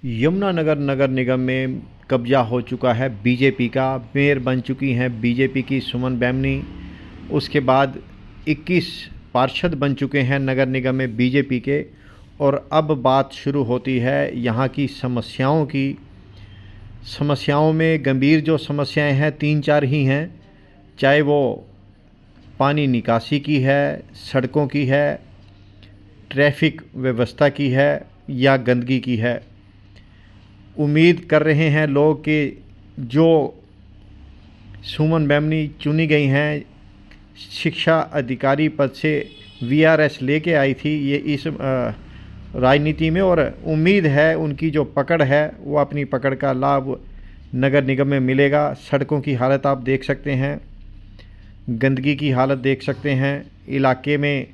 यमुनानगर नगर निगम में कब्जा हो चुका है बीजेपी का। मेयर बन चुकी हैं बीजेपी की सुमन बेमनी। उसके बाद 21 पार्षद बन चुके हैं नगर निगम में बीजेपी के। और अब बात शुरू होती है यहाँ की समस्याओं की। समस्याओं में गंभीर जो समस्याएं हैं 3-4 ही हैं, चाहे वो पानी निकासी की है, सड़कों की है, ट्रैफिक व्यवस्था की है या गंदगी की है। उम्मीद कर रहे हैं लोग कि जो सुमन बेमनी चुनी गई हैं शिक्षा अधिकारी पद से, वीआरएस लेके आई थी ये इस राजनीति में, और उम्मीद है उनकी जो पकड़ है वो अपनी पकड़ का लाभ नगर निगम में मिलेगा। सड़कों की हालत आप देख सकते हैं, गंदगी की हालत देख सकते हैं। इलाके में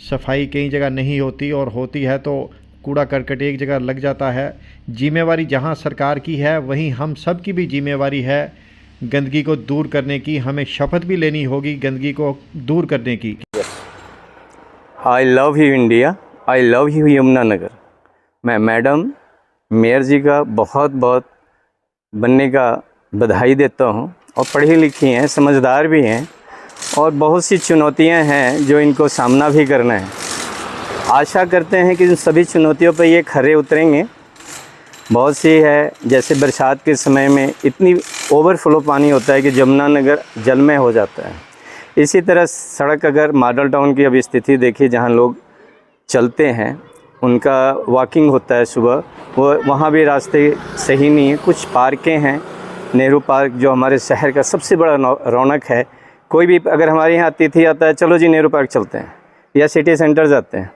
सफाई कई जगह नहीं होती, और होती है तो कूड़ा करकट एक जगह लग जाता है। जिम्मेवारी जहां सरकार की है वहीं हम सब की भी जिम्मेवारी है गंदगी को दूर करने की। हमें शपथ भी लेनी होगी गंदगी को दूर करने की। आई love you India, I love you Yamunanagar. मैं मैडम मेयर जी का बहुत बहुत बनने का बधाई देता हूं। और पढ़ी लिखी हैं, समझदार भी हैं, और बहुत सी चुनौतियां हैं जो इनको सामना भी करना है। आशा करते हैं कि इन सभी चुनौतियों पर ये खरे उतरेंगे। बहुत सी है, जैसे बरसात के समय में इतनी ओवरफ्लो पानी होता है कि यमुनानगर जलमय हो जाता है। इसी तरह सड़क, अगर मॉडल टाउन की अब स्थिति देखिए, जहाँ लोग चलते हैं, उनका वॉकिंग होता है सुबह, वो वहाँ भी रास्ते सही नहीं है। कुछ पार्कें हैं, नेहरू पार्क जो हमारे शहर का सबसे बड़ा रौनक है। कोई भी अगर हमारे यहाँ अतिथि आता है, चलो जी नेहरू पार्क चलते हैं या सिटी सेंटर जाते हैं,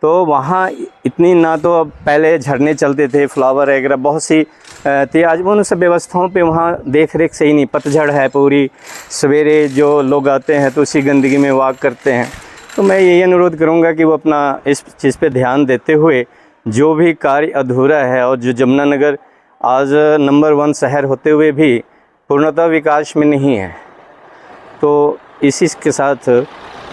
तो वहाँ इतनी ना तो अब पहले झरने चलते थे, फ्लावर वगैरह बहुत सी थी। आज उन सब व्यवस्थाओं पे वहाँ देख रेख सही नहीं, पतझड़ है पूरी। सवेरे जो लोग आते हैं तो उसी गंदगी में वॉक करते हैं। तो मैं यही अनुरोध करूँगा कि वो अपना इस चीज़ पे ध्यान देते हुए जो भी कार्य अधूरा है, और जो यमुनानगर आज नंबर 1 शहर होते हुए भी पूर्णतः विकास में नहीं है, तो इसी के साथ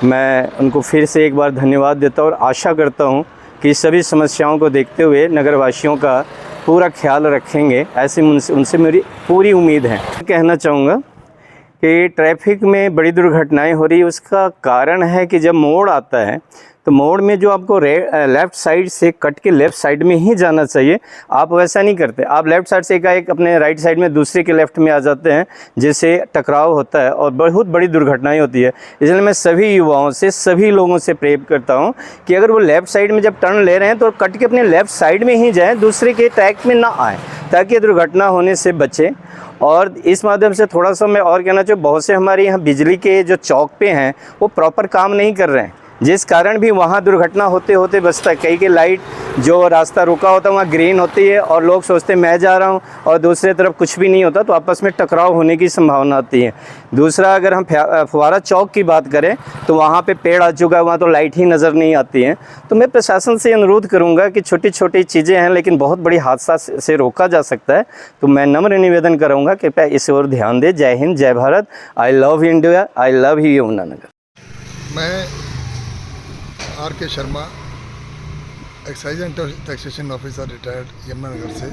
मैं उनको फिर से एक बार धन्यवाद देता हूँ और आशा करता हूँ कि सभी समस्याओं को देखते हुए नगरवासियों का पूरा ख्याल रखेंगे। ऐसी उनसे मेरी पूरी उम्मीद है। कहना चाहूँगा कि ट्रैफिक में बड़ी दुर्घटनाएं हो रही है। उसका कारण है कि जब मोड़ आता है तो मोड़ में जो आपको लेफ़्ट साइड से कट के लेफ़्ट साइड में ही जाना चाहिए, आप वैसा नहीं करते। आप लेफ़्ट साइड से एकाएक अपने राइट साइड में दूसरे के लेफ़्ट में आ जाते हैं, जिससे टकराव होता है और बहुत बड़ी दुर्घटनाएं होती है। इसलिए मैं सभी युवाओं से, सभी लोगों से प्रेरित करता हूं कि अगर वो लेफ़्ट साइड में जब टर्न ले रहे हैं तो कट के अपने लेफ़्ट साइड में ही जाएँ, दूसरे के ट्रैक में ना आएँ, ताकि दुर्घटना होने से बचें। और इस माध्यम से थोड़ा सा मैं और कहना चाहूँ, बहुत से हमारे यहाँ बिजली के जो चौक पे हैं वो प्रॉपर काम नहीं कर रहे हैं, जिस कारण भी वहाँ दुर्घटना होते होते बचता है। कई के लाइट जो रास्ता रुका होता है वहाँ ग्रीन होती है और लोग सोचते हैं मैं जा रहा हूँ और दूसरी तरफ कुछ भी नहीं होता, तो आपस में टकराव होने की संभावना आती है। दूसरा, अगर हम फुवारा चौक की बात करें तो वहाँ पे पेड़ आ चुका है, वहाँ तो लाइट ही नज़र नहीं आती है। तो मैं प्रशासन से अनुरोध करूँगा कि छोटी छोटी चीज़ें हैं लेकिन बहुत बड़ी हादसा से रोका जा सकता है, तो मैं नम्र निवेदन करूँगा कि कृपया इस ओर ध्यान दें। जय हिंद, जय Bharat. I love India, I love you Yamunanagar. मैं R K. Sharma, excise and taxation officer retired Yamunanagar से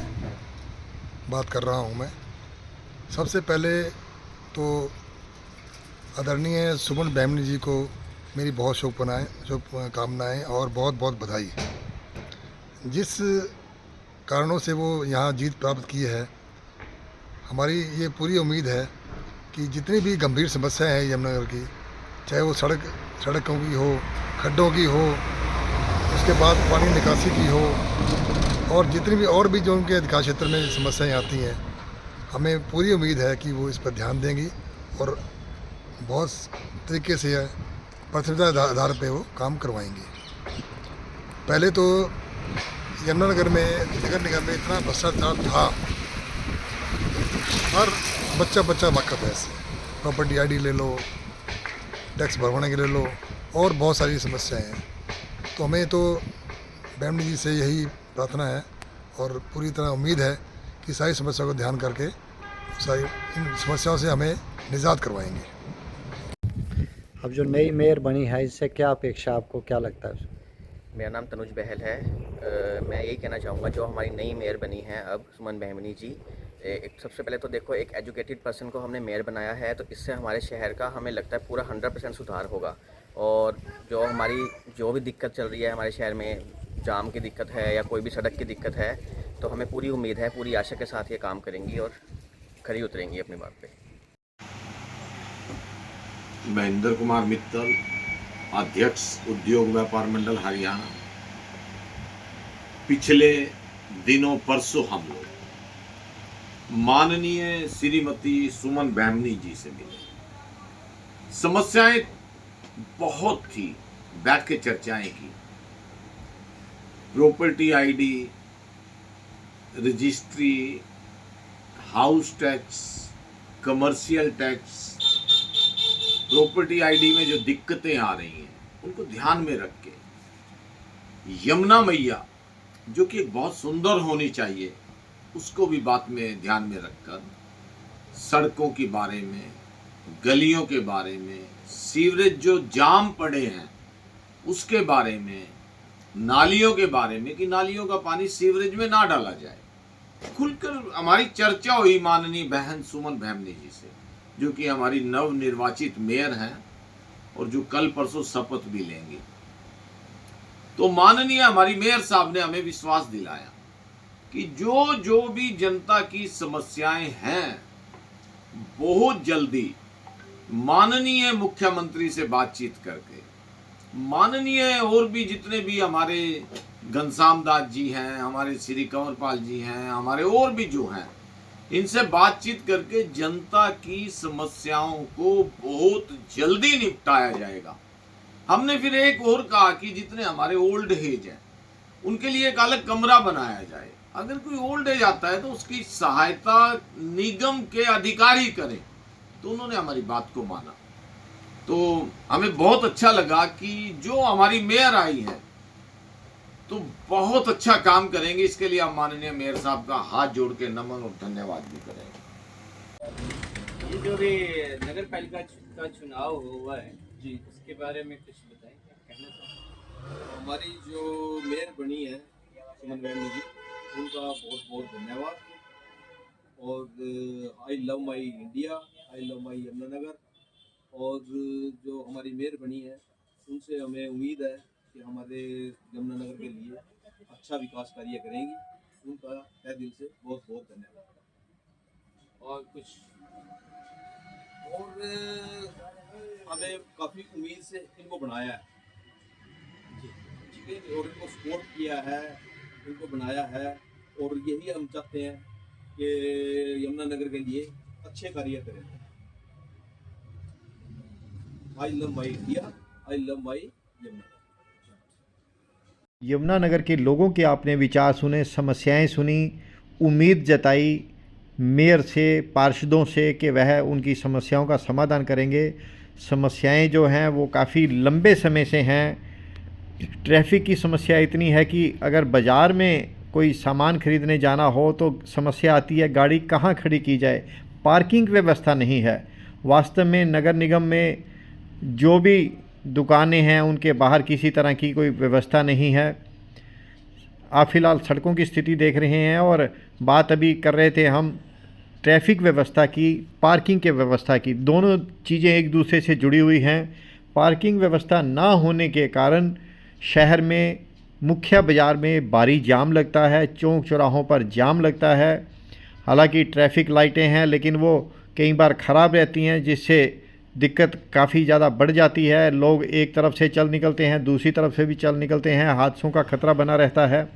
बात कर रहा हूं। मैं सबसे पहले तो आदरणीय सुमन बेमनी जी को मेरी बहुत शुभकामनाएं और बहुत बहुत बधाई। जिस कारणों से वो यहाँ जीत प्राप्त की है, हमारी ये पूरी उम्मीद है कि जितनी भी गंभीर समस्याएं हैं यमुनानगर की, चाहे वो सड़कों की हो, खड्डों की हो, उसके बाद पानी निकासी की हो, और जितनी भी और भी जो उनके अधिकार क्षेत्र में समस्याएं आती हैं, हमें पूरी उम्मीद है कि वो इस पर ध्यान देंगी और बहुत तरीके से प्राथमिकता आधार पर वो काम करवाएंगी। पहले तो यमुनानगर में नगर निगम में इतना भ्रष्टाचार था, हर बच्चा वाकफ है इससे। प्रॉपर्टी ID ले लो, टैक्स भरवाने के ले लो, और बहुत सारी समस्याएं हैं। तो हमें तो बेमनी जी से यही प्रार्थना है और पूरी तरह उम्मीद है कि सारी समस्याओं को ध्यान करके सारी इन समस्याओं से हमें निजात करवाएंगे। अब जो नई मेयर बनी है इससे क्या अपेक्षा, आपको क्या लगता है? मेरा नाम तनुज बहल है। मैं यही कहना चाहूँगा, जो हमारी नई मेयर बनी है अब सुमन बेहमनी जी, एक सबसे पहले तो देखो, एक एजुकेटेड पर्सन को हमने मेयर बनाया है, तो इससे हमारे शहर का हमें लगता है पूरा 100% सुधार होगा। और जो भी दिक्कत चल रही है हमारे शहर में, जाम की दिक्कत है या कोई भी सड़क की दिक्कत है, तो हमें पूरी उम्मीद है, पूरी आशा के साथ ये काम करेंगी और खरी उतरेंगी अपनी बात पे। महेंद्र कुमार मित्तल, अध्यक्ष उद्योग व्यापार मंडल हरियाणा। पिछले दिनों परसों हम लोग माननीय श्रीमती सुमन बेहमनी जी से मिले। समस्याएं बहुत थी, बैठ के चर्चाएं की। Property ID, registry, house tax, commercial tax, property ID में जो दिक्कतें आ रही हैं उनको ध्यान में रख के यमुना मैया, जो कि बहुत सुंदर होनी चाहिए, उसको भी बात में ध्यान में रखकर सड़कों के बारे में, गलियों के बारे में, सीवरेज जो जाम पड़े हैं उसके बारे में, नालियों के बारे में कि नालियों का पानी सीवरेज में ना डाला जाए, खुलकर हमारी चर्चा हुई माननीय बहन सुमन बेहमनी जी से, जो कि हमारी नव निर्वाचित मेयर हैं और जो कल परसों शपथ भी लेंगे। तो माननीय हमारी मेयर साहब ने हमें विश्वास दिलाया कि जो भी जनता की समस्याएं हैं बहुत जल्दी माननीय मुख्यमंत्री से बातचीत करके, माननीय और भी जितने भी हमारे घनश्याम दास जी हैं, हमारे श्री कंवरपाल जी हैं, हमारे और भी जो हैं, इनसे बातचीत करके जनता की समस्याओं को बहुत जल्दी निपटाया जाएगा। हमने फिर एक और कहा कि जितने हमारे ओल्ड एज हैं उनके लिए एक अलग कमरा बनाया जाए। अगर कोई ओल्ड एज आता है तो उसकी सहायता निगम के अधिकारी करें। तो उन्होंने हमारी बात को माना। तो हमें बहुत अच्छा लगा कि जो हमारी मेयर आई है तो बहुत अच्छा काम करेंगे। इसके लिए हम माननीय मेयर साहब का हाथ जोड़ के नमन और धन्यवाद भी करेंगे। ये जो भी नगर पालिका का चुनाव हुआ है जी, उसके बारे में कुछ बताएं, क्या कहना चाहते? हमारी जो मेयर बनी है सुमन बेहमनी जी, उनका बहुत बहुत धन्यवाद। और आई love my India, I love माई यमुनानगर। और जो हमारी मेयर बनी है उनसे हमें उम्मीद है कि हमारे यमुनानगर के लिए अच्छा विकास कार्य करेंगी। उनका तहे दिल से बहुत बहुत धन्यवाद। और कुछ और हमें काफ़ी उम्मीद से इनको बनाया है, ठीक है, और इनको सपोर्ट किया है, इनको बनाया है। और यही हम चाहते हैं कि यमुनानगर के लिए अच्छे कार्य करें। आई love my India, I love माई यमुनानगर। यमुनानगर के लोगों के आपने विचार सुने, समस्याएं सुनी, उम्मीद जताई मेयर से, पार्षदों से कि वह उनकी समस्याओं का समाधान करेंगे। समस्याएं जो हैं वो काफ़ी लंबे समय से हैं। ट्रैफिक की समस्या इतनी है कि अगर बाज़ार में कोई सामान खरीदने जाना हो तो समस्या आती है, गाड़ी कहाँ खड़ी की जाए, पार्किंग व्यवस्था नहीं है। वास्तव में नगर निगम में जो भी दुकानें हैं उनके बाहर किसी तरह की कोई व्यवस्था नहीं है। आप फ़िलहाल सड़कों की स्थिति देख रहे हैं और बात अभी कर रहे थे हम ट्रैफिक व्यवस्था की, पार्किंग के व्यवस्था की। दोनों चीज़ें एक दूसरे से जुड़ी हुई हैं। पार्किंग व्यवस्था ना होने के कारण शहर में मुख्य बाज़ार में भारी जाम लगता है, चौक चौराहों पर जाम लगता है। हालांकि ट्रैफिक लाइटें हैं लेकिन वो कई बार ख़राब रहती हैं, जिससे दिक्कत काफ़ी ज़्यादा बढ़ जाती है। लोग एक तरफ से चल निकलते हैं, दूसरी तरफ से भी चल निकलते हैं, हादसों का खतरा बना रहता है।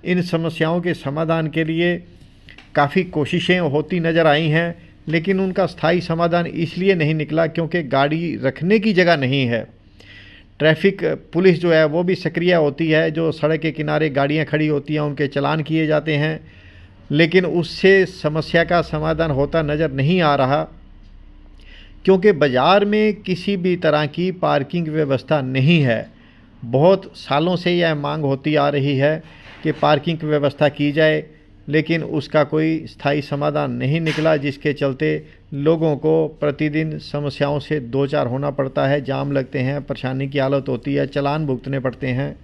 इन समस्याओं के समाधान के लिए काफ़ी कोशिशें होती नज़र आई हैं, लेकिन उनका स्थायी समाधान इसलिए नहीं निकला क्योंकि गाड़ी रखने की जगह नहीं है। ट्रैफिक पुलिस जो है वो भी सक्रिय होती है, जो सड़क के किनारे गाड़ियां खड़ी होती हैं उनके चालान किए जाते हैं, लेकिन उससे समस्या का समाधान होता नज़र नहीं आ रहा, क्योंकि बाज़ार में किसी भी तरह की पार्किंग व्यवस्था नहीं है। बहुत सालों से यह मांग होती आ रही है कि पार्किंग की व्यवस्था की जाए, लेकिन उसका कोई स्थायी समाधान नहीं निकला, जिसके चलते लोगों को प्रतिदिन समस्याओं से दो चार होना पड़ता है। जाम लगते हैं, परेशानी की हालत होती है, चालान भुगतने पड़ते हैं।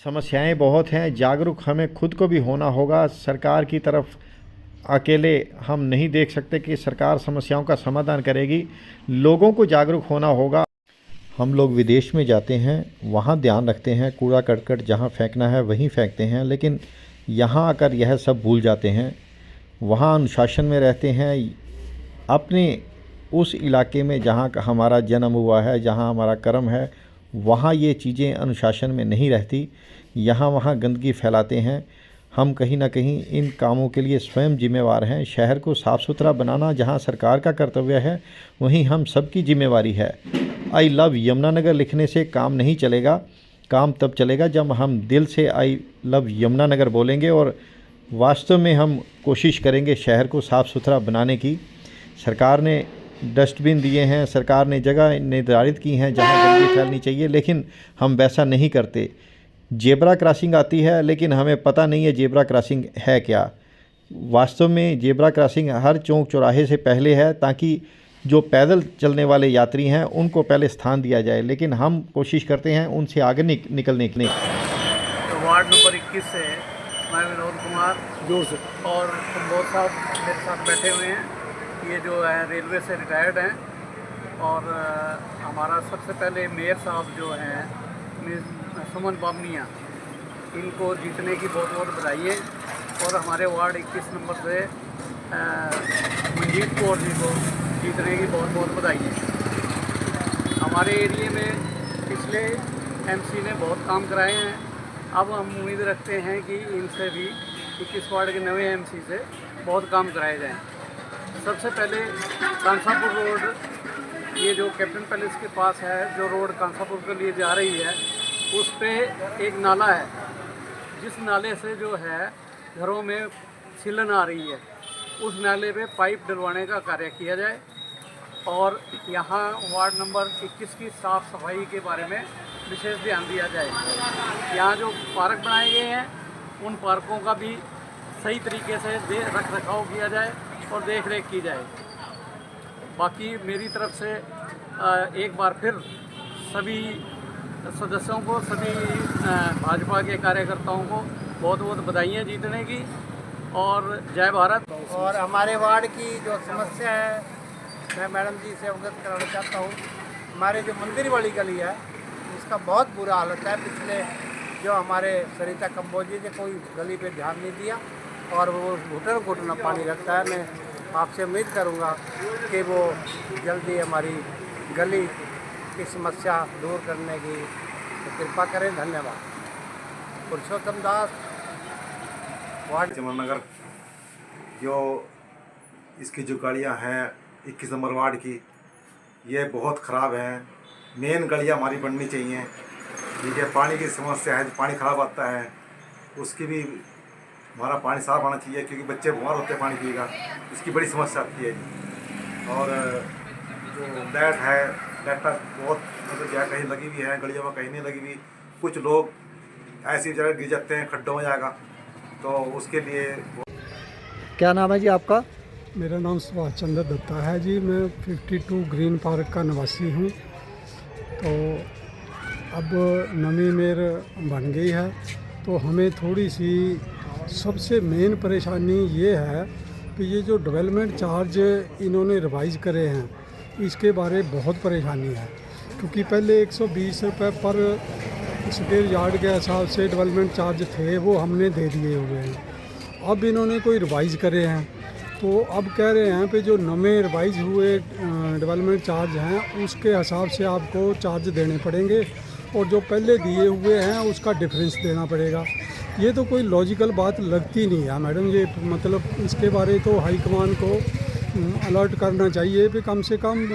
समस्याएं बहुत हैं, जागरूक हमें खुद को भी होना होगा। सरकार की तरफ अकेले हम नहीं देख सकते कि सरकार समस्याओं का समाधान करेगी, लोगों को जागरूक होना होगा। हम लोग विदेश में जाते हैं, वहाँ ध्यान रखते हैं, कूड़ा करकट जहाँ फेंकना है वहीं फेंकते हैं, लेकिन यहाँ आकर यह सब भूल जाते हैं। वहाँ अनुशासन में रहते हैं, अपने उस इलाके में जहाँ हमारा जन्म हुआ है, जहाँ हमारा कर्म है, वहाँ ये चीज़ें अनुशासन में नहीं रहती, यहाँ वहाँ गंदगी फैलाते हैं। हम कहीं ना कहीं इन कामों के लिए स्वयं जिम्मेवार हैं। शहर को साफ़ सुथरा बनाना जहाँ सरकार का कर्तव्य है, वहीं हम सबकी जिम्मेवारी है। आई लव यमुनानगर लिखने से काम नहीं चलेगा, काम तब चलेगा जब हम दिल से आई लव यमुनानगर बोलेंगे और वास्तव में हम कोशिश करेंगे शहर को साफ़ सुथरा बनाने की। सरकार ने डस्टबिन दिए हैं, सरकार ने जगह निर्धारित की हैं जहाँ गंदगी फैलनी चाहिए, लेकिन हम वैसा नहीं करते। जेब्रा क्रॉसिंग आती है, लेकिन हमें पता नहीं है जेब्रा क्रॉसिंग है क्या। वास्तव में जेब्रा क्रॉसिंग हर चौक चौराहे से पहले है, ताकि जो पैदल चलने वाले यात्री हैं उनको पहले स्थान दिया जाए, लेकिन हम कोशिश करते हैं उनसे आगे निकलने की। तो वार्ड नंबर 21 से मैं विनोद कुमार जोर से और कंबोज साहब मेरे साथ बैठे हुए हैं। ये जो है रेलवे से रिटायर्ड हैं और हमारा सबसे पहले मेयर साहब जो हैं सुमन बामनिया, इनको जीतने की बहुत बहुत बधाई है। और हमारे वार्ड 21 नंबर से मंजीत कौर जी को जीतने की बहुत बहुत बधाई है। हमारे एरिए में पिछले एमसी ने बहुत काम कराए हैं, अब हम उम्मीद रखते हैं कि इनसे भी 21 वार्ड के नए एमसी से बहुत काम कराए जाएँ। सबसे पहले कांसापुर रोड, ये जो कैप्टन पैलेस के पास है, जो रोड कांसापुर के लिए जा रही है, उस पे एक नाला है, जिस नाले से जो है घरों में सीलन आ रही है, उस नाले पे पाइप डलवाने का कार्य किया जाए। और यहाँ वार्ड नंबर 21 की साफ़ सफाई के बारे में विशेष ध्यान दिया जाए। यहाँ जो पार्क बनाए गए हैं, उन पार्कों का भी सही तरीके से रख रखाव किया जाए और देख रेख की जाए। बाकी मेरी तरफ से एक बार फिर सभी सदस्यों को, सभी भाजपा के कार्यकर्ताओं को बहुत बहुत बधाइयाँ जीतने की और जय भारत। और हमारे वार्ड की जो समस्या है, मैं मैडम जी से अवगत कराना चाहता हूँ। हमारे जो मंदिर वाली गली है, उसका बहुत बुरा हालत है। पिछले जो हमारे सरिता कंबोज जी ने कोई गली पे ध्यान नहीं दिया और वो घुटन घुटना पानी रखता है। मैं आपसे उम्मीद करूंगा कि वो जल्दी हमारी गली की समस्या दूर करने की कृपा करें। धन्यवाद। पुरुषोत्तम दास, वार्ड यमुनानगर। जो इसकी जो गलियाँ हैं 21 नंबर वार्ड की, ये बहुत ख़राब हैं। मेन गलियाँ हमारी बननी चाहिए। ठीक है, पानी की समस्या है, पानी ख़राब आता है, उसकी भी हमारा पानी साफ आना चाहिए, क्योंकि बच्चे बीमार होते हैं पानी पिएगा, इसकी बड़ी समस्या आती है जी। और जो लाइट है, लाइट का बहुत मतलब क्या कहीं लगी हुई है, गलियों में कहीं नहीं लगी हुई। कुछ लोग ऐसी जगह गिर जाते हैं, खड्डों में जाएगा, तो उसके लिए। क्या नाम है जी आपका? मेरा नाम सुभाष चंद्र दत्ता है जी। मैं 52 ग्रीन पार्क का निवासी हूँ। तो अब नवी मेयर बन गई है, तो हमें थोड़ी सी सबसे मेन परेशानी ये है कि ये जो डेवलपमेंट चार्ज इन्होंने रिवाइज़ करे हैं, इसके बारे बहुत परेशानी है। क्योंकि पहले 120 रुपये पर स्क्वायर यार्ड के हिसाब से डेवलपमेंट चार्ज थे, वो हमने दे दिए हुए हैं। अब इन्होंने कोई रिवाइज़ करे हैं, तो अब कह रहे हैं कि जो नए रिवाइज़ हुए डेवलपमेंट चार्ज हैं, उसके हिसाब से आपको चार्ज देने पड़ेंगे और जो पहले दिए हुए हैं उसका डिफरेंस देना पड़ेगा। ये तो कोई लॉजिकल बात लगती नहीं है मैडम। ये मतलब इसके बारे तो हाईकमान को अलर्ट करना चाहिए कि कम से कम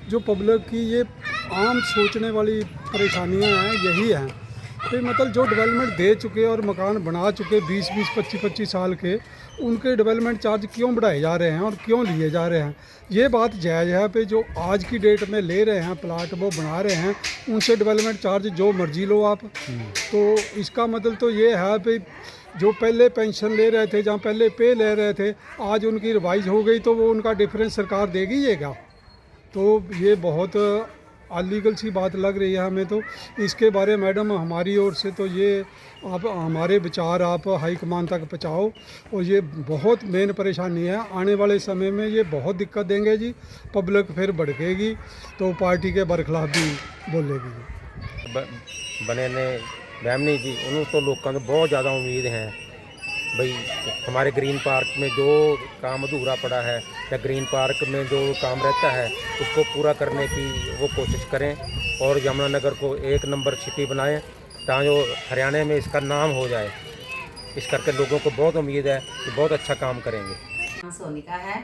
जो पब्लिक की ये आम सोचने वाली परेशानियां हैं, यही हैं कि मतलब जो डेवलपमेंट दे चुके और मकान बना चुके 20-20, 25-25 साल के, उनके डेवलपमेंट चार्ज क्यों बढ़ाए जा रहे हैं और क्यों लिए जा रहे हैं। ये बात जायज़ है कि जो आज की डेट में ले रहे हैं प्लाट, वो बना रहे हैं, उनसे डेवलपमेंट चार्ज जो मर्जी लो आप। तो इसका मतलब तो ये है कि जो पहले पेंशन ले रहे थे, जहाँ पहले पे ले रहे थे, आज उनकी रिवाइज हो गई, तो वो उनका डिफरेंस सरकार देगी ये क्या? तो ये बहुत अलीगल सी बात लग रही है हमें। तो इसके बारे में मैडम हमारी ओर से तो ये आप हमारे विचार आप हाईकमान तक पहुँचाओ। और ये बहुत मेन परेशानी है, आने वाले समय में ये बहुत दिक्कत देंगे जी। पब्लिक फिर भड़केगी तो पार्टी के बरखिलाफ भी बोलेगी। बने ने बैमनी जी उन्होंने तो लोगों को बहुत ज़्यादा उम्मीद है भाई हमारे ग्रीन पार्क में जो काम अधूरा पड़ा है या ग्रीन पार्क में जो काम रहता है उसको पूरा करने की वो कोशिश करें और यमुनानगर को एक नंबर सिटी बनाएं ताकि जो हरियाणा में इसका नाम हो जाए। इस करके लोगों को बहुत उम्मीद है कि बहुत अच्छा काम करेंगे। सोनिका है।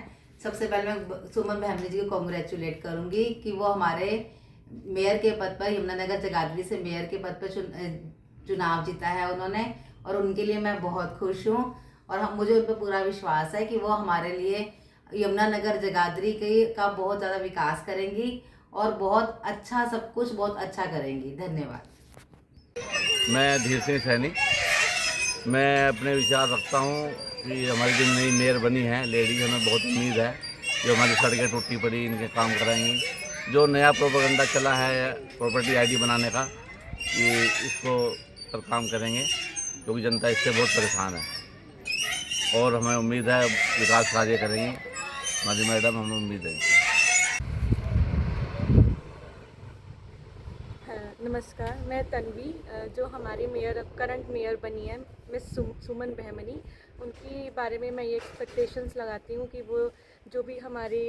सबसे पहले मैं सुमन बहमनी जी को कॉन्ग्रेचुलेट करूंगी कि वो हमारे मेयर के पद पर यमुनानगर जगाधरी से मेयर के पद पर चुनाव जीता है उन्होंने, और उनके लिए मैं बहुत खुश हूँ। और मुझे उन पर पूरा विश्वास है कि वो हमारे लिए यमुनानगर जगाधरी का बहुत ज़्यादा विकास करेंगी और बहुत अच्छा सब कुछ बहुत अच्छा करेंगी। धन्यवाद। मैं धीर सिंह सैनी, मैं अपने विचार रखता हूँ कि हमारी जो नई मेयर बनी है लेडीज, हमें बहुत उम्मीद है जो हमारी सड़कें टूटी पड़ी इनके काम कराएंगी। जो नया प्रोपेगेंडा चला है प्रॉपर्टी आईडी बनाने का, ये इसको पर काम करेंगे क्योंकि जनता इससे बहुत परेशान है और हमें उम्मीद है विकास कार्य करेंगी हमारी मैडम, हमें उम्मीद है। नमस्कार, मैं तन्वी, जो हमारी मेयर करंट मेयर बनी है मिस सुमन बहमनी, उनकी बारे में मैं ये एक्सपेक्टेशंस लगाती हूँ कि वो जो भी हमारी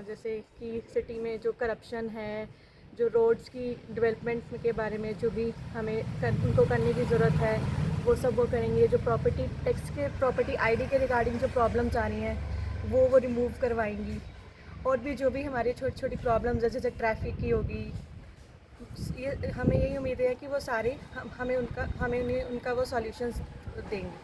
जैसे कि सिटी में जो करप्शन है, जो रोड्स की डेवलपमेंट के बारे में जो भी हमें उनको करने की ज़रूरत है वो सब वो करेंगे। जो प्रॉपर्टी टैक्स के प्रॉपर्टी आईडी के रिगार्डिंग जो प्रॉब्लम्स आ रही हैं वो रिमूव करवाएंगी। और भी जो भी हमारी छोटी छोटी प्रॉब्लम्स है जैसे ट्रैफिक की होगी, ये हमें यही उम्मीद है कि वो सारे हमें उनका वो सॉल्यूशंस देंगे।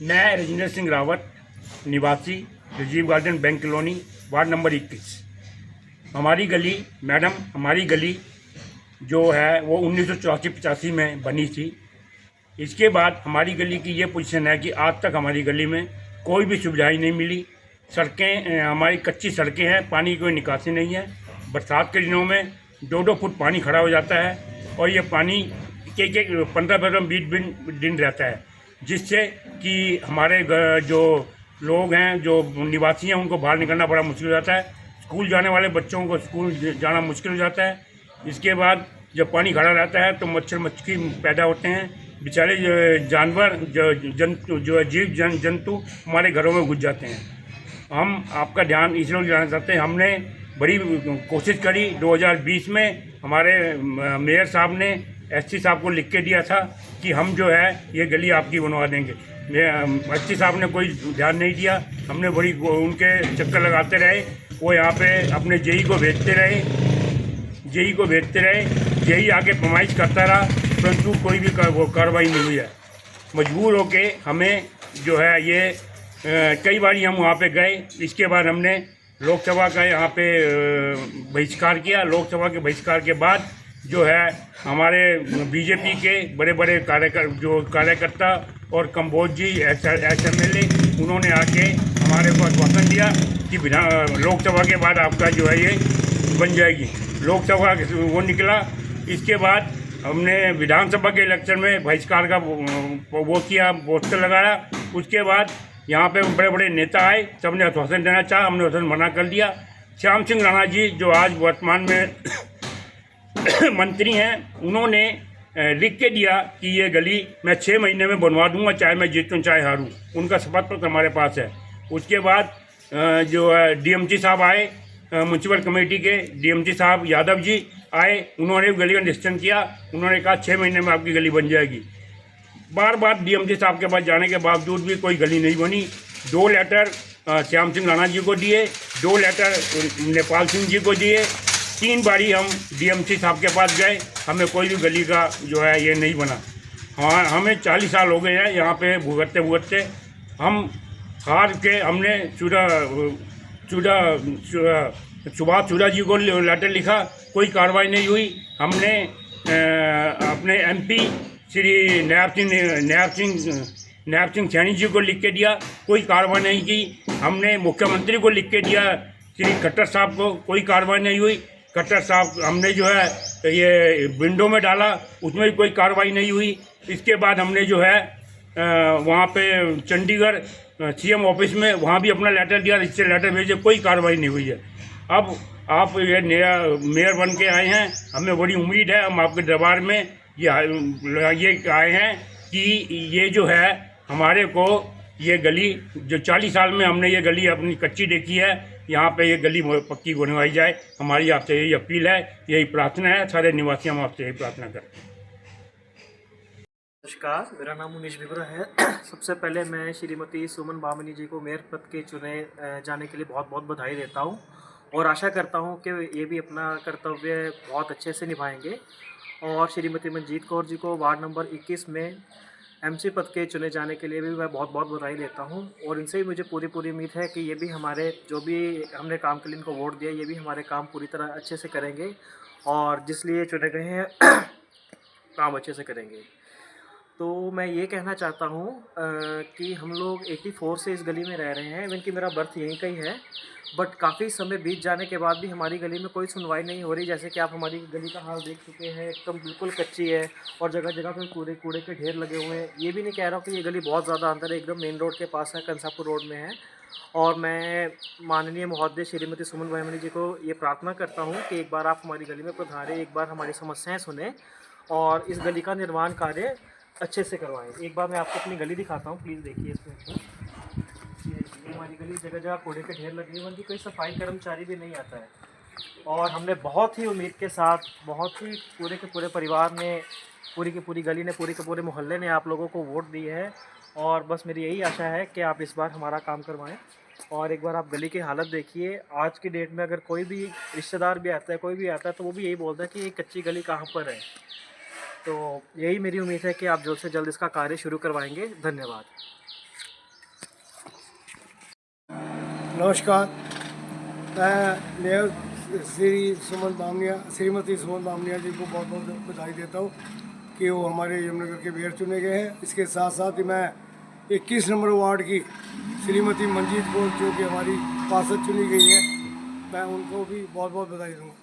मैं राजेंद्र सिंह रावत, निवासी Rajiv garden bank colony, ward number 21। हमारी गली मैडम, हमारी गली जो है वो 1984-85 में बनी थी। इसके बाद हमारी गली की ये पोजीशन है कि आज तक हमारी गली में कोई भी सुविधाएं नहीं मिली। सड़कें हमारी कच्ची सड़कें हैं, पानी की कोई निकासी नहीं है। बरसात के दिनों में 2-2 फुट पानी खड़ा हो जाता है और ये पानी के 15-20 दिन रहता है, जिससे कि हमारे जो लोग हैं, जो निवासी हैं, उनको बाहर निकलना बड़ा मुश्किल हो जाता है। स्कूल जाने वाले बच्चों को स्कूल जाना मुश्किल हो जाता है। इसके बाद जब पानी खड़ा रहता है तो मच्छर मक्खी पैदा होते हैं। बेचारे जानवर जो जीव जंतु हमारे घरों में घुस जाते हैं। हम आपका ध्यान इसलिए दिलाना चाहते हैं, हमने बड़ी कोशिश करी। 2020 में हमारे मेयर साहब ने एससी साहब को लिख के दिया था कि हम जो है ये गली आपकी बनवा देंगे। एससी साहब ने कोई ध्यान नहीं दिया। हमने बड़ी उनके चक्कर लगाते रहे, वो यहाँ पे अपने जेई को भेजते रहे, जेई आके फरमाइश करता रहा, परंतु कोई भी कार्रवाई नहीं हुई है। मजबूर होके हमें जो है ये कई बार हम वहाँ पे गए। इसके बाद हमने लोकसभा का यहाँ पे बहिष्कार किया। लोकसभा के बहिष्कार के बाद जो है हमारे बीजेपी के बड़े बड़े कार्यकर्ता और कंबोज जी SMLA, उन्होंने आके हमारे को आश्वासन दिया कि लोकसभा के बाद आपका जो है ये बन जाएगी। लोकसभा वो निकला। इसके बाद हमने विधानसभा के इलेक्शन में बहिष्कार का वो किया, पोस्टर लगाया। उसके बाद यहाँ पे बड़े बड़े नेता आए, सबने आश्वासन देना चाहा, हमने आश्वासन मना कर दिया। श्याम सिंह राणा जी जो आज वर्तमान में मंत्री हैं, उन्होंने लिख के दिया कि ये गली मैं 6 महीने में बनवा दूंगा, चाहे मैं जीतूँ चाहे हारूं। उनका शपथ पत्र हमारे पास है। उसके बाद जो DMC साहब आए, म्यूनसिपल कमेटी के DMC साहब यादव जी, आए, उन्होंने गली का निरीक्षण किया, उन्होंने कहा 6 महीने में आपकी गली बन जाएगी। बार बार डीएमसी साहब के पास जाने के बावजूद भी कोई गली नहीं बनी। 2 लेटर श्याम सिंह राणा जी को दिए, 2 लेटर नेपाल सिंह जी को दिए, 3 बारी हम डीएमसी साहब के पास गए, हमें कोई भी गली का जो है ये नहीं बना। हाँ, हमें 40 साल हो गए हैं यहाँ पे भुगतते भुगतते। हम हार के हमने सुभाष चूड़ा जी को लेटर लिखा, कोई कार्रवाई नहीं हुई। हमने अपने एमपी श्री नायब सिंह सैनी जी को लिख के दिया, कोई कार्रवाई नहीं की। हमने मुख्यमंत्री को लिख के दिया, श्री खट्टर साहब को, कोई कार्रवाई नहीं हुई। खट्टर साहब हमने जो है ये विंडो में डाला, उसमें भी कोई कार्रवाई नहीं हुई। इसके बाद हमने जो है वहाँ पे चंडीगढ़ सीएम ऑफिस में वहाँ भी अपना लेटर दिया, इससे लेटर भेजे, कोई कार्रवाई नहीं हुई है। अब आप ये नया मेयर बन के आए हैं, हमें बड़ी उम्मीद है, हम आपके दरबार में ये आए हैं कि ये जो है हमारे को ये गली जो 40 साल में हमने ये गली अपनी कच्ची देखी है, यहाँ पे ये गली पक्की बनवाई जाए। हमारी आपसे यही अपील है, यही प्रार्थना है, सारे निवासी हम आपसे यही प्रार्थना करते हैं। नमस्कार, मेरा नाम मुनीश बिबरा है। सबसे पहले मैं श्रीमती सुमन बामनी जी को मेयर पद के चुने जाने के लिए बहुत बहुत बधाई देता हूँ और आशा करता हूँ कि ये भी अपना कर्तव्य बहुत अच्छे से निभाएंगे। और श्रीमती मंजीत कौर जी को वार्ड नंबर 21 में एमसी पद के चुने जाने के लिए भी मैं बहुत बहुत बधाई देता हूँ और इनसे भी मुझे पूरी उम्मीद है कि ये भी हमारे जो भी हमने काम के लिए इनको वोट दिया, ये भी हमारे काम पूरी तरह अच्छे से करेंगे और जिस लिए चुने गए हैं काम अच्छे से करेंगे। तो मैं ये कहना चाहता हूँ कि हम लोग 84 से इस गली में रह रहे हैं, इवन कि मेरा बर्थ यहीं का ही है, बट काफ़ी समय बीत जाने के बाद भी हमारी गली में कोई सुनवाई नहीं हो रही। जैसे कि आप हमारी गली का हाल देख चुके हैं, एकदम बिल्कुल कच्ची है और जगह जगह पे कूड़े के ढेर लगे हुए हैं। ये भी नहीं कह रहा हूँ कि ये गली बहुत ज़्यादा अंदर है, एकदम मेन रोड के पास है, कंसापुर रोड में है। और मैं माननीय महोदय श्रीमती सुमन बहमनी जी को ये प्रार्थना करता हूँ कि एक बार आप हमारी गली में पधारें, एक बार हमारी समस्याएँ सुने और इस गली का निर्माण कार्य अच्छे से करवाएं। एक बार मैं आपको अपनी गली दिखाता हूँ, प्लीज़ देखिए इसमें। ये हमारी गली जगह जगह कूड़े के ढेर लगे हुए हैं, कोई सफाई कर्मचारी भी नहीं आता है। और हमने बहुत ही उम्मीद के साथ, बहुत ही पूरे के पूरे परिवार ने, पूरी की पूरी गली ने, पूरे के पूरे मोहल्ले ने आप लोगों को वोट दी है और बस मेरी यही आशा है कि आप इस बार हमारा काम करवाएं। और एक बार आप गली की हालत देखिए, आज की डेट में अगर कोई भी रिश्तेदार भी आता है, कोई भी आता है, तो वो भी यही बोलता है कि ये कच्ची गली कहाँ पर है। तो यही मेरी उम्मीद है कि आप जल्द से जल्द इसका कार्य शुरू करवाएंगे। धन्यवाद। नमस्कार, मैं मेयर श्रीमती सुमन बामनिया जी को बहुत बहुत बधाई देता हूँ कि वो हमारे यमुनानगर के मेयर चुने गए हैं। इसके साथ साथ ही मैं 21 नंबर वार्ड की श्रीमती मंजीत कौर जो कि हमारी पार्षद चुनी गई है, मैं उनको भी बहुत बहुत बधाई दूँगा।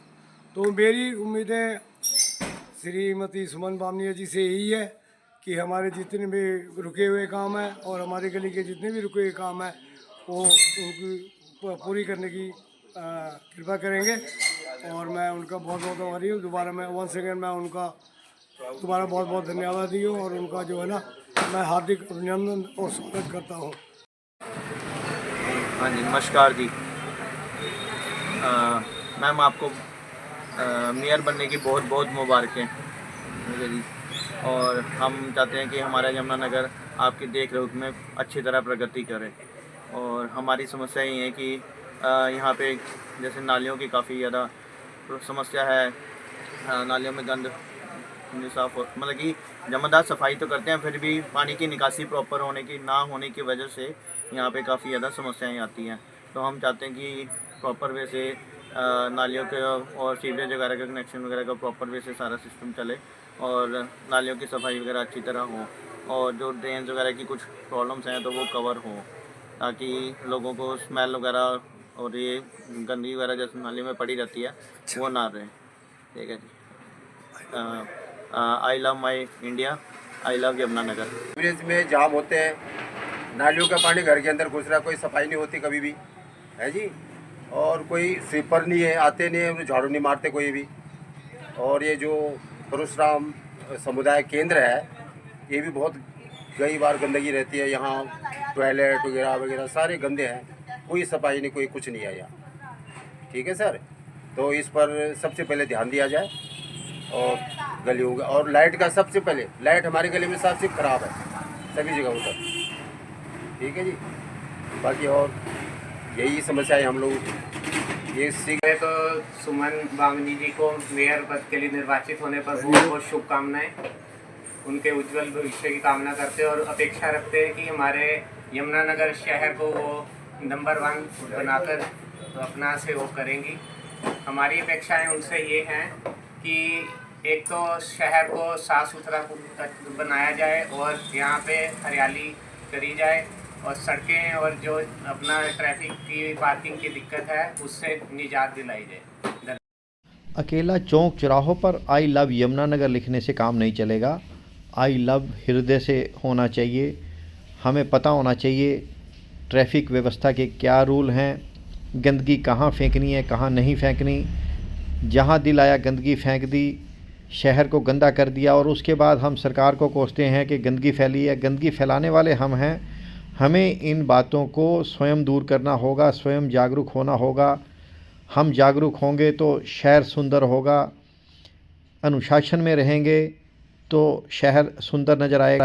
तो मेरी उम्मीदें श्रीमती सुमन बामनिया जी से यही है कि हमारे जितने भी रुके हुए काम हैं और हमारे गली के जितने भी रुके हुए काम हैं वो उनकी पूरी करने की कृपा करेंगे और मैं उनका बहुत बहुत आभारी हूँ। दोबारा मैं वंस अगेन मैं उनका दोबारा बहुत बहुत धन्यवाद दी हूँ और उनका जो है ना मैं हार्दिक अभिनंदन और स्वागत करता हूँ। हाँ जी, नमस्कार जी। मैम आपको मेयर बनने की बहुत बहुत मुबारकें जी। और हम चाहते हैं कि हमारा यमुनानगर आपकी देख रेख में अच्छी तरह प्रगति करे। और हमारी समस्या ये है कि यहाँ पे जैसे नालियों की काफ़ी ज़्यादा समस्या है। नालियों में गंद नहीं साफ हो, मतलब कि जमादार सफाई तो करते हैं, फिर भी पानी की निकासी प्रॉपर होने की ना होने की वजह से यहाँ पे काफ़ी ज़्यादा समस्याएं आती हैं। तो हम चाहते हैं कि प्रॉपर वे से नालियों के और सीवरेज वगैरह का कनेक्शन वगैरह का प्रॉपर वे से सारा सिस्टम चले और नालियों की सफाई वगैरह अच्छी तरह हो और जो ड्रेन्स वगैरह की कुछ प्रॉब्लम्स हैं तो वो कवर हो, ताकि लोगों को स्मेल वगैरह और ये गंदगी वगैरह जैसे नाली में पड़ी रहती है वो ना रहे। ठीक है जी। I love my India, I love Yamunanagar. Bridge में जाम होते हैं, नालियों का पानी घर के अंदर घुस रहा है, कोई सफाई नहीं होती कभी भी है जी। और कोई स्वीपर नहीं है, आते नहीं है, झाड़ू नहीं मारते कोई भी। और ये जो परशुराम समुदाय केंद्र है ये भी बहुत कई बार गंदगी रहती है, यहाँ टॉयलेट वगैरह वगैरह सारे गंदे हैं, कोई सफाई नहीं, कोई कुछ नहीं है यहाँ। ठीक है सर। तो इस पर सबसे पहले ध्यान दिया जाए। और गलियों का और लाइट का सबसे पहले, लाइट हमारे गली में सबसे ख़राब है सभी जगहों पर। ठीक है जी, बाकी और यही समस्याएं हम लोग ये सीखे। तो सुमन बामनी जी को मेयर पद के लिए निर्वाचित होने पर बहुत बहुत शुभकामनाएं। उनके उज्जवल भविष्य की कामना करते हैं और अपेक्षा रखते हैं कि हमारे यमुनानगर शहर को वो नंबर 1 बनाकर अपना सहयोग करेंगी। हमारी अपेक्षाएं उनसे ये हैं कि एक तो शहर को साफ़ सुथरा बनाया जाए और यहाँ पे हरियाली करी जाए और सड़कें और जो अपना ट्रैफिक की पार्किंग की दिक्कत है उससे निजात दिलाई जाए। अकेला चौक चौराहों पर आई लव यमुनानगर लिखने से काम नहीं चलेगा। आई लव हृदय से होना चाहिए। हमें पता होना चाहिए ट्रैफिक व्यवस्था के क्या रूल हैं, गंदगी कहाँ फेंकनी है कहाँ नहीं फेंकनी। जहाँ दिल आया गंदगी फेंक दी, शहर को गंदा कर दिया और उसके बाद हम सरकार को कोसते हैं कि गंदगी फैली है। गंदगी फैलाने वाले हम हैं। हमें इन बातों को स्वयं दूर करना होगा, स्वयं जागरूक होना होगा। हम जागरूक होंगे तो शहर सुंदर होगा। अनुशासन में रहेंगे तो शहर सुंदर नज़र आएगा।